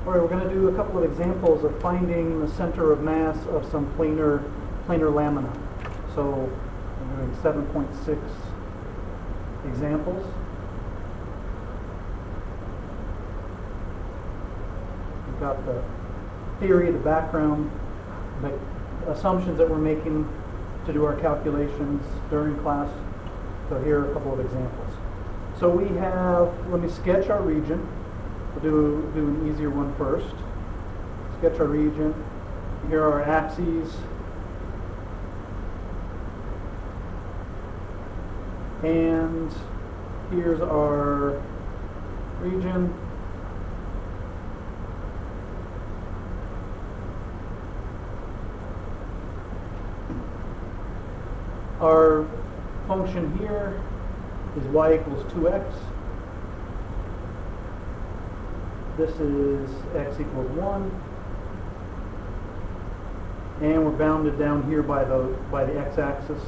All right, we're going to do a couple of examples of finding the center of mass of some planar lamina. So I'm doing 7.6 examples. We've got the theory, the background, the assumptions that we're making to do our calculations during class. So here are a couple of examples. So we have, let me sketch our region. We'll do an easier one first. Sketch our region. Here are our axes. And here's our region. Our function here is y equals 2x. This is x equals 1. And we're bounded down here by the x-axis.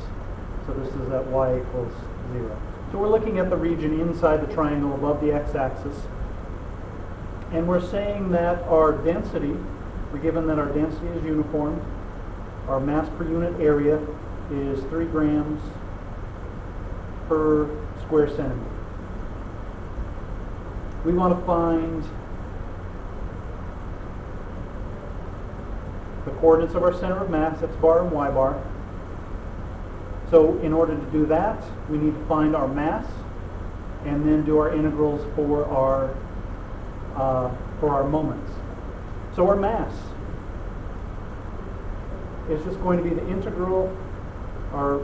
So this is at y equals 0. So we're looking at the region inside the triangle above the x-axis. And we're saying that our density, we're given that our density is uniform. Our mass per unit area is 3 grams per square centimeter. We want to find the coordinates of our center of mass, x bar and y bar. So in order to do that, we need to find our mass and then do our integrals for our moments. So our mass is just going to be the integral, our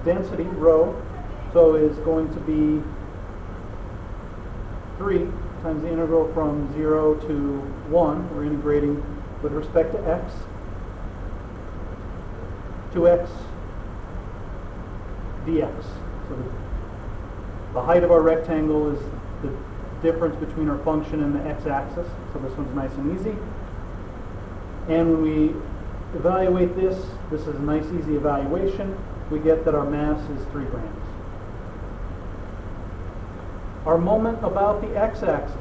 density, rho, so is going to be 3 times the integral from 0 to 1. We're integrating with respect to x. 2x dx. So the height of our rectangle is the difference between our function and the x-axis. So this one's nice and easy. And when we evaluate this, this is a nice easy evaluation. We get that our mass is 3 grams. Our moment about the x-axis.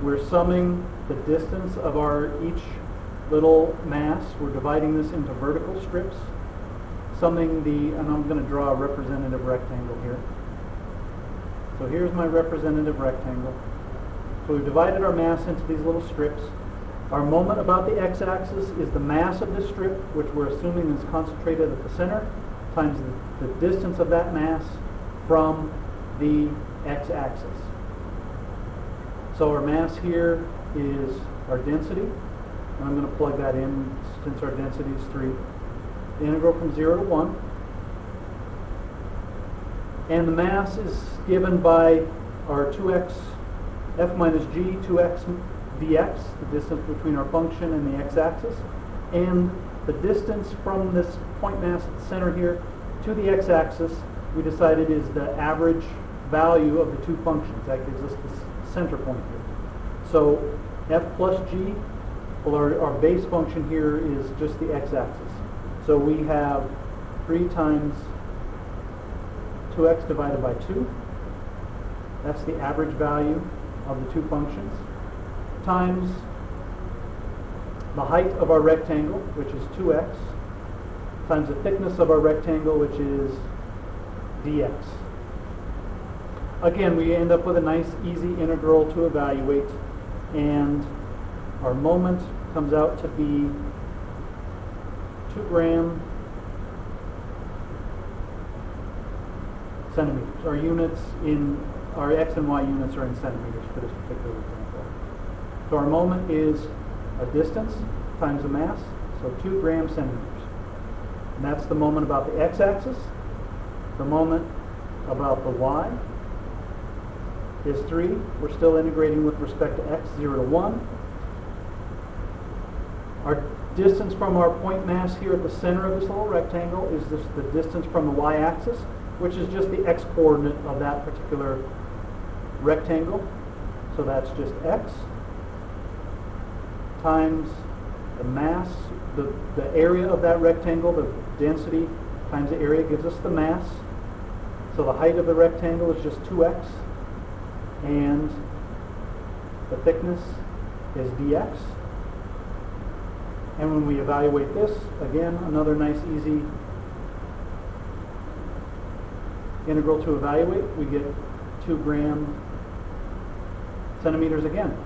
We're summing the distance of each little mass. We're dividing this into vertical strips. Summing and I'm going to draw a representative rectangle here. So here's my representative rectangle. So we've divided our mass into these little strips. Our moment about the x-axis is the mass of this strip, which we're assuming is concentrated at the center, times the distance of that mass from the x-axis. So our mass here is our density, and I'm going to plug that in since our density is 3. The integral from 0 to 1. And the mass is given by our 2x, f minus g, 2x dx, the distance between our function and the x-axis. And the distance from this point mass at the center here to the x-axis, we decided is the average value of the two functions. That gives us the center point here. So f plus g, well, our base function here is just the x-axis. So we have 3 times 2x divided by 2. That's the average value of the two functions, times the height of our rectangle, which is 2x, times the thickness of our rectangle, which is dx. Again, we end up with a nice, easy integral to evaluate, and our moment comes out to be 2 gram centimeters. Our units our x and y units are in centimeters for this particular example. So our moment is a distance times the mass, so 2 gram centimeters. And that's the moment about the x-axis. The moment about the y is 3. We're still integrating with respect to x, 0 to 1. Our distance from our point mass here at the center of this little rectangle is the distance from the y-axis, which is just the x-coordinate of that particular rectangle. So that's just x times the mass, the area of that rectangle, the density times the area gives us the mass. So the height of the rectangle is just 2x. and the thickness is dx. And when we evaluate this, again, another nice easy integral to evaluate, we get 2 gram centimeters again.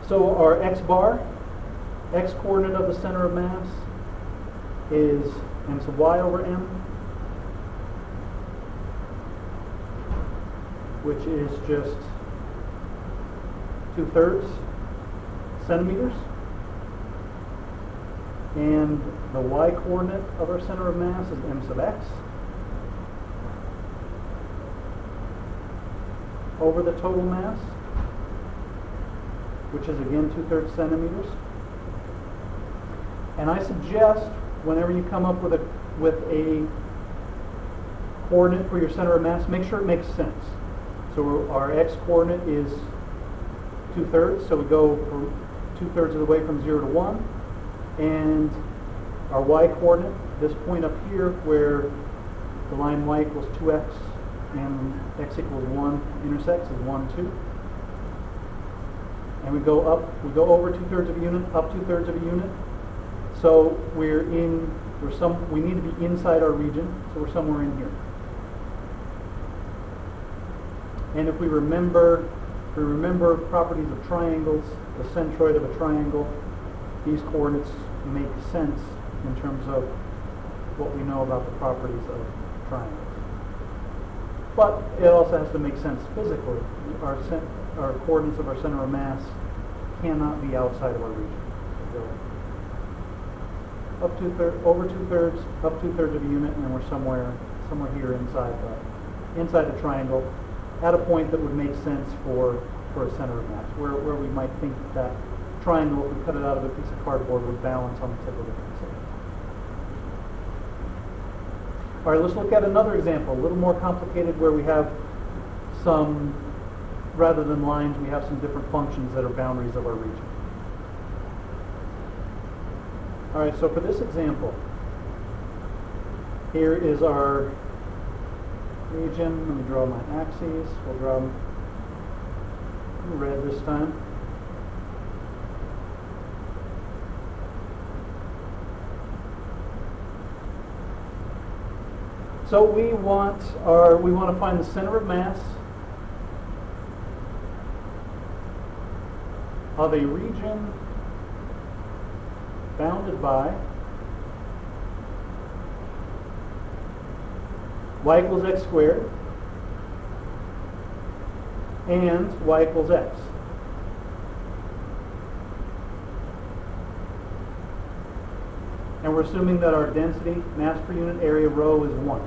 So our x bar, x coordinate of the center of mass is m sub y over m, which is just 2/3 centimeters. And the y coordinate of our center of mass is m sub x over the total mass, which is again 2/3 centimeters. And I suggest whenever you come up with a coordinate for your center of mass, make sure it makes sense. So our x coordinate is 2/3, so we go for 2/3 of the way from 0 to 1. And our y coordinate, this point up here where the line y equals 2x and x equals 1 intersects, is 1, 2. And we go over 2/3 of a unit, up 2/3 of a unit. So we need to be inside our region, so we're somewhere in here. And if we remember properties of triangles, the centroid of a triangle, these coordinates make sense in terms of what we know about the properties of triangles. But it also has to make sense physically. Our coordinates of our center of mass cannot be outside of our region. So over 2/3, up 2/3 of a unit, and then we're somewhere here inside the triangle, at a point that would make sense for a center of mass, where we might think that triangle, if we cut it out of a piece of cardboard, would balance on the tip of the pencil. All right, let's look at another example, a little more complicated, where we have some, rather than lines, we have some different functions that are boundaries of our region. All right, so for this example, here is our region. Let me draw my axes. We'll draw them in red this time. So we want to find the center of mass of a region bounded by y equals x squared and y equals x. And we're assuming that our density, mass per unit area, rho is 1.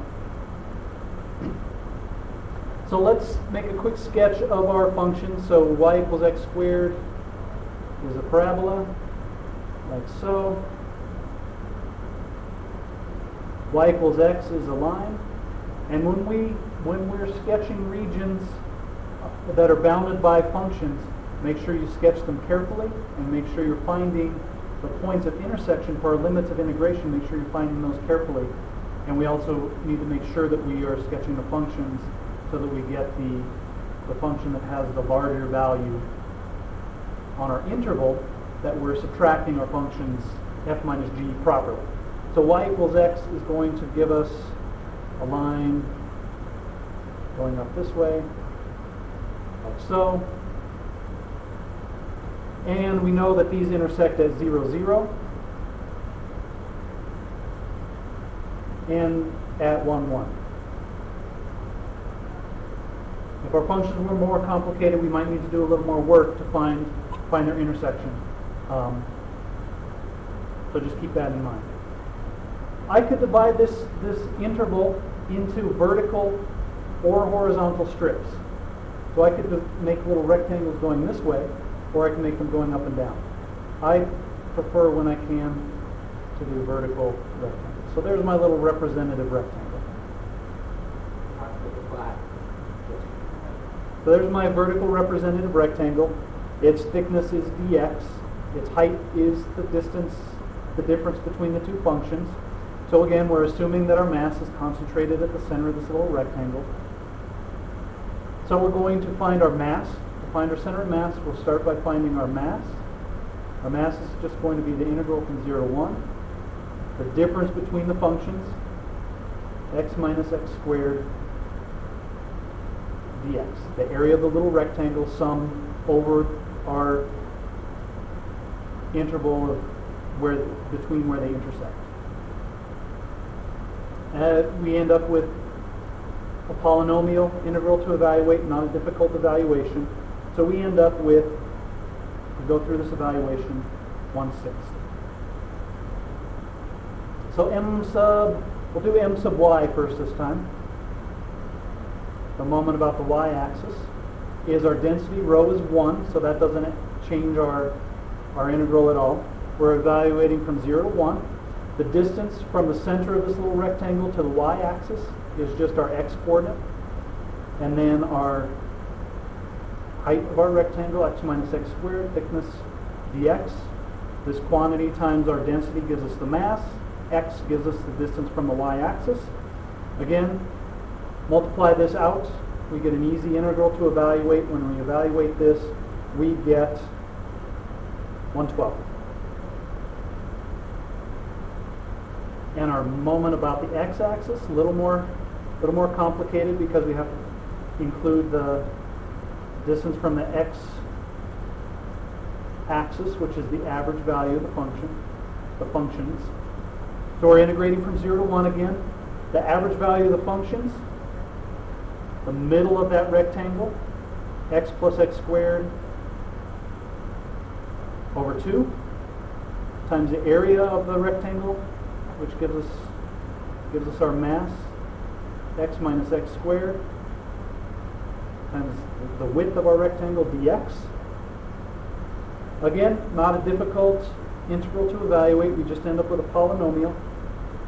So let's make a quick sketch of our function. So y equals x squared is a parabola, like so. Y equals x is a line. And when we're sketching regions that are bounded by functions, make sure you sketch them carefully and make sure you're finding the points of intersection for our limits of integration. Make sure you're finding those carefully. And we also need to make sure that we are sketching the functions so that we get the function that has the larger value on our interval, that we're subtracting our functions f minus g properly. So y equals x is going to give us a line going up this way, like so. And we know that these intersect at 0, 0 and at 1, 1. If our functions were more complicated, we might need to do a little more work to find their intersection. So just keep that in mind. I could divide this interval into vertical or horizontal strips. So I could make little rectangles going this way, or I can make them going up and down. I prefer, when I can, to do vertical rectangles. So there's my little representative rectangle. So there's my vertical representative rectangle. Its thickness is dx. Its height is the distance, the difference between the two functions. So again, we're assuming that our mass is concentrated at the center of this little rectangle. So we're going to find our mass. To find our center of mass, we'll start by finding our mass. Our mass is just going to be the integral from 0 to 1. The difference between the functions, x minus x squared dx. The area of the little rectangle sum over our interval of between where they intersect. We end up with a polynomial integral to evaluate, not a difficult evaluation. So we end up with, to go through this evaluation, 1/6. So we'll do m sub y first this time. The moment about the y-axis is our density rho is 1, so that doesn't change our integral at all. We're evaluating from 0 to 1. The distance from the center of this little rectangle to the y-axis is just our x-coordinate. And then our height of our rectangle, x minus x squared, thickness dx. This quantity times our density gives us the mass. X gives us the distance from the y-axis. Again, multiply this out. We get an easy integral to evaluate. When we evaluate this, we get 1/12. And our moment about the x-axis, a little more complicated because we have to include the distance from the x-axis, which is the average value of the functions. So we're integrating from 0 to 1 again. The average value of the functions, the middle of that rectangle, x plus x squared over 2 times the area of the rectangle, which gives us our mass, x minus x squared, times the width of our rectangle, dx. Again, not a difficult integral to evaluate. We just end up with a polynomial.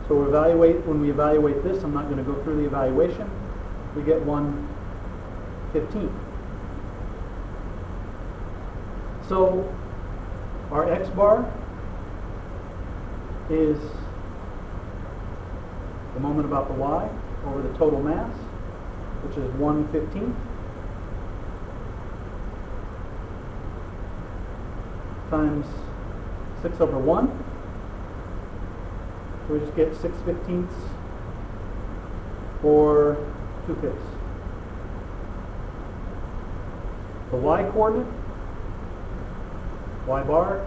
So when we evaluate this, I'm not going to go through the evaluation. We get 1/15. So our x bar is the moment about the y over the total mass, which is 1/15 times 6 over 1. So we just get 6/15 or 2/5. The y coordinate, y bar,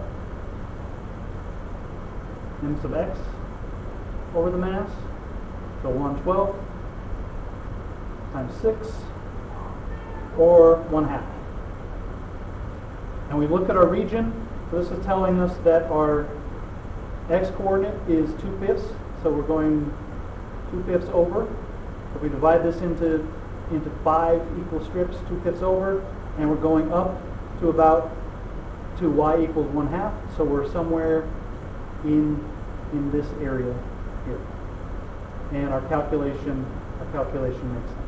m sub x over the mass, so 1/12 times 6, or 1/2. And we look at our region. So this is telling us that our x-coordinate is 2/5, so we're going 2/5 over. If we divide this into 5 equal strips, 2/5 over, and we're going up to about to y equals 1/2, so we're somewhere in this area here. And our calculation makes sense.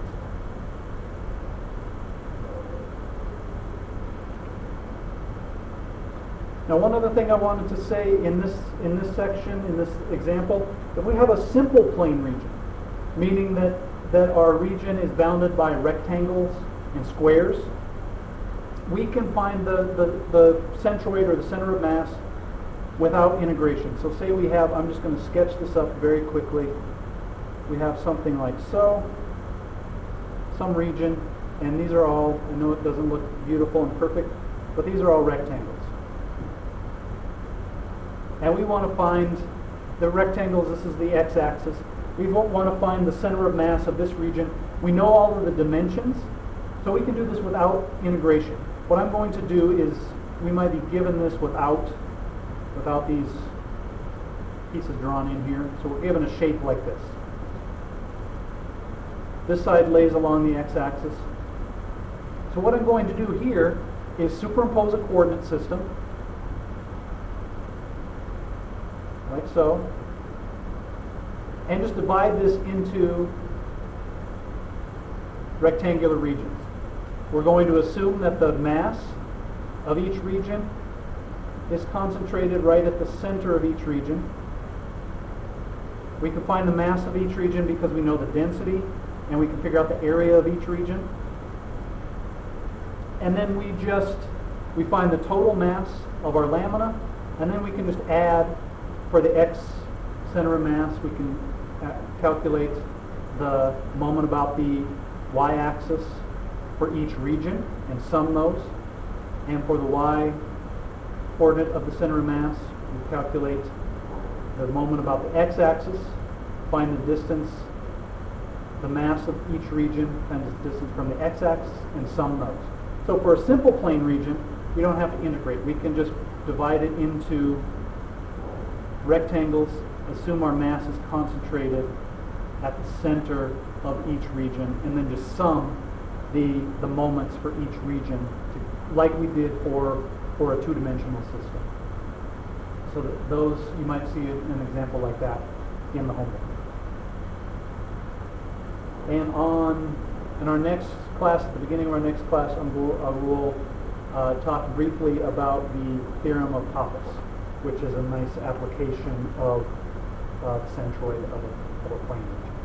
Now, one other thing I wanted to say in this section, in this example, if we have a simple plane region, meaning that our region is bounded by rectangles and squares, we can find the centroid or the center of mass without integration. So say we have, I'm just going to sketch this up very quickly. We have something like so, some region, and these are all, I know it doesn't look beautiful and perfect, but these are all rectangles. And we want to find the rectangles. This is the x-axis. We want to find the center of mass of this region. We know all of the dimensions, so we can do this without integration. What I'm going to do is, we might be given this without these pieces drawn in here. So we're given a shape like this. This side lays along the x-axis. So what I'm going to do here is superimpose a coordinate system, like so, and just divide this into rectangular regions. We're going to assume that the mass of each region is concentrated right at the center of each region. We can find the mass of each region because we know the density, and we can figure out the area of each region. And then we find the total mass of our lamina, and then we can just add, for the x center of mass, we can calculate the moment about the y-axis for each region and sum those. And for the y coordinate of the center of mass, we calculate the moment about the x-axis, find the distance, the mass of each region, times the distance from the x-axis, and sum those. So for a simple plane region, we don't have to integrate. We can just divide it into rectangles, assume our mass is concentrated at the center of each region, and then just sum the moments for each region, like we did for a two-dimensional system. So that those, you might see an example like that in the homework. And in our next class, at the beginning of our next class, I will talk briefly about the theorem of Pappus, which is a nice application of the centroid of a plane region.